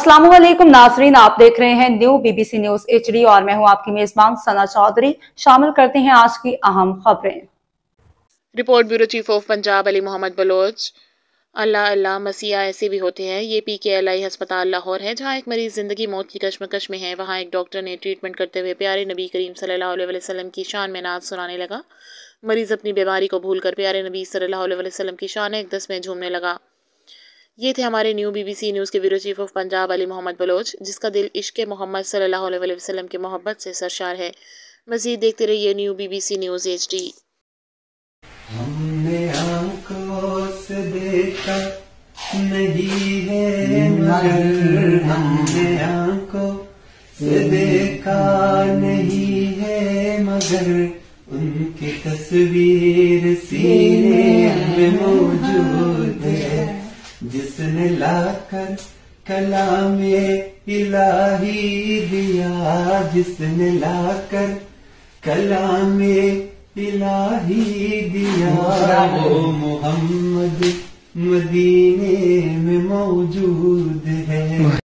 अस्सलाम वालेकुम नाजरीन, आप देख रहे हैं न्यू BBC न्यूज HD और मैं हूं आपकी मेजबान सना चौधरी। शामिल करते हैं आज की अहम खबरें। Report bureau chief of Punjab Ali Mohammad Baloch. Allah Allah मसीहा ऐसे भी होते हैं। ये PKLI अस्पताल लाहौर है, जहाँ एक मरीज जिंदगी मौत की कश्मकश में है। वहाँ एक डॉक्टर ने ट्रीटमेंट करते हुए प्यारे नबी करीम सल्लल्लाहु अलैहि वसल्लम की शान में नात सुनाने लगा। मरीज अपनी बीमारी को भूलकर प्यारे नबी सल्लल्लाहु अलैहि वसल्लम की शान इक़दस में झूमने लगा। ये थे हमारे न्यू BBC न्यूज़ के bureau chief of Punjab Ali Mohammad Baloch, जिसका दिल इश्क़ मोहम्मद सल्लल्लाहु अलैहि वसल्लम की मोहब्बत से सरशार है। मज़ीद देखते रहिए न्यू BBC न्यूज़ HD। हमने आँखों से देखा नहीं है मगर, हमने आँखों से देखा नहीं है मगर, उनकी तस्वीर सीने में मौजूद है। जिसने लाकर कलामे इलाही दिया, जिसने लाकर कलामे इलाही दिया, वो मोहम्मद मदीने में मौजूद